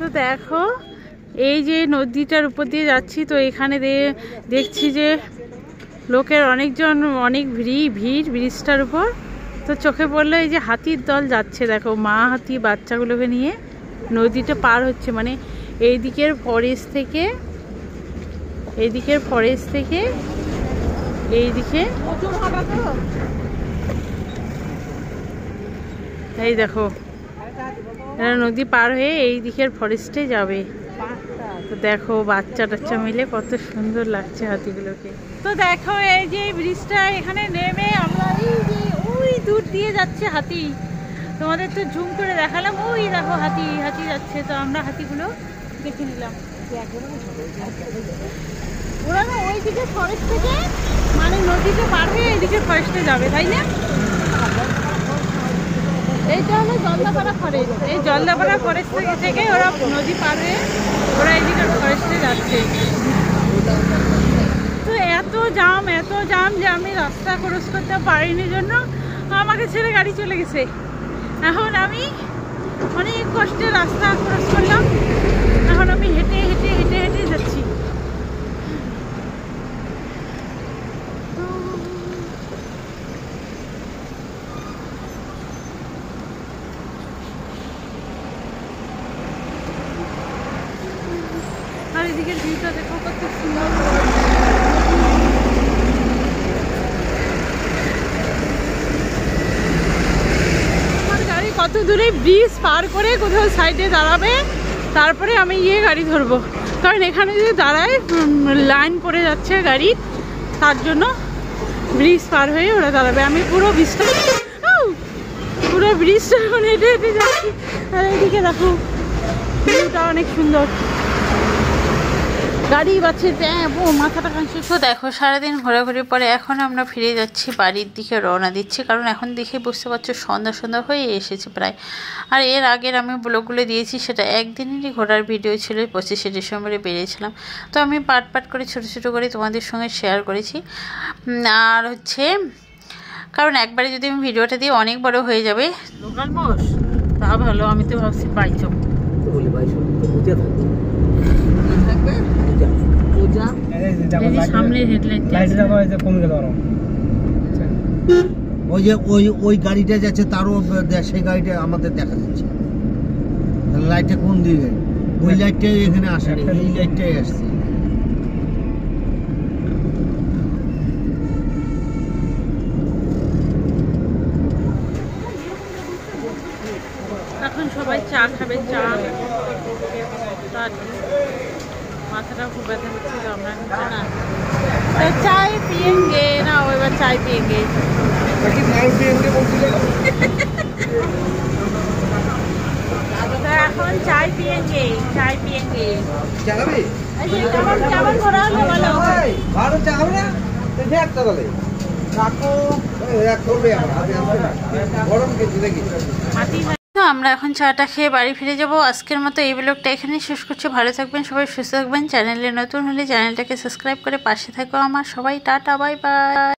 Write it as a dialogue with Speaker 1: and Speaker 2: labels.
Speaker 1: তো দেখো এই যে নদীটার উপর দিয়ে যাচ্ছি, তো এখানে দেখছি যে লোকের অনেক ভিড় ব্রিজটার উপর। তো চোখে পড়লো এই যে হাতির দল যাচ্ছে, দেখো মা হাতি বাচ্চাগুলোকে নিয়ে নদীটা পার হচ্ছে। মানে এইদিকের ফরেস্ট থেকে এইদিকে এই দেখো এরা নদী পার হয়ে এই দিকের ফরেস্টে যাবে। তো দেখো বাচ্চা টাচ্চা মিলে কত সুন্দর লাগছে হাতিগুলোকে। তো দেখো এই যে ব্রিজটা, এখানে নেমে আমরা এই যে ওই দূর দিয়ে যাচ্ছে হাতি, তোমাদের তো জুম করে দেখালাম। ওই দেখো হাতি যাচ্ছে, তো আমরা হাতিগুলো দেখে নিলাম। ওরা না ওই দিকে ফরেস্ট থেকে মানে নদীতে পার হয়ে এইদিকে ফরেস্টে যাবে, তাই না? এইটা হলো জলদাপাড়া ফরেস্ট। এই জলদাপাড়া ফরেস্ট থেকে ওরা নদী পার হয়ে ওরা এইদিকে ফরেস্টে যাচ্ছে। তো এত জাম যে আমি রাস্তা ক্রস করতে পারিনি, জন্য আমাকে ছেড়ে গাড়ি চলে গেছে। এখন আমি অনেক কষ্টে রাস্তা ক্রস করলাম, এখন আমি হেঁটে যাচ্ছি। আর এদিকের ভিউটা দেখো কত সুন্দর। আমার গাড়ি কত দূরে ব্রিজ পার করে কোথাও সাইডে দাঁড়াবে, তারপরে আমি গাড়ি ধরবো। কারণ এখানে যদি দাঁড়ায় লাইন পড়ে যাচ্ছে গাড়ি, তার জন্য ব্রিজ পার হয়ে ওরা দাঁড়াবে। আমি পুরো ব্রিজটা এখন হেঁটে যাচ্ছি। আর এইদিকে দেখো ভিউটা অনেক সুন্দর, গাড়ি বাচ্ছে মাথাটা কাঁচছে। তো দেখো সারাদিন ঘোরাঘুরির পরে এখন আমরা ফিরে যাচ্ছি বাড়ির দিকে, রওনা দিচ্ছি। কারণ এখন দেখে বুঝতে পারছো সন্ধ্যা হয়ে এসেছে প্রায়। আর এর আগের আমি ব্লগগুলো দিয়েছি, সেটা একদিনেরই ঘোরার ভিডিও ছিল, 25শে ডিসেম্বরে বেরিয়েছিলাম। তো আমি পাট করে ছোটো করে তোমাদের সঙ্গে শেয়ার করেছি। আর কারণ একবারে যদি আমি ভিডিওটা দিই অনেক বড় হয়ে যাবে। লোকাল মোষ তা ভালো, আমি তো ভাবছি বাইচক সামনে
Speaker 2: ওই গাড়িটা যাচ্ছে, তারও সেই গাড়িটা আমাদের দেখা যাচ্ছে। লাইটটা কোন দিকে? ওই লাইটটাই এখানে আসে, এই লাইটটাই আসছে।
Speaker 1: এখন সবাই চা খাবে, চা মাথাটা খুব ব্যথা হচ্ছে, তো আমরা तो चाय पियेंगे ना, वो बार चाय पियेंगे। तो এখন চাय पियेंगे, चाय पियेंगे।
Speaker 2: চাবি
Speaker 1: কেমন ঘোরা হলো বলো?
Speaker 2: ভালো চা হবে না? দেখে একটা বলে কাকু এক করবে, গরম কিছু দেখি।
Speaker 1: তো আমরা এখন চাটা খেয়ে বাড়ি ফিরে যাব। আজকের মতো এই ব্লগটা এখানেই শেষ করছি। ভালো থাকবেন সবাই, সুস্থ থাকবেন। চ্যানেলে নতুন হলে চ্যানেলটাকে সাবস্ক্রাইব করে পাশে থাকো আমার। সবাই টাটা, বাই বাই।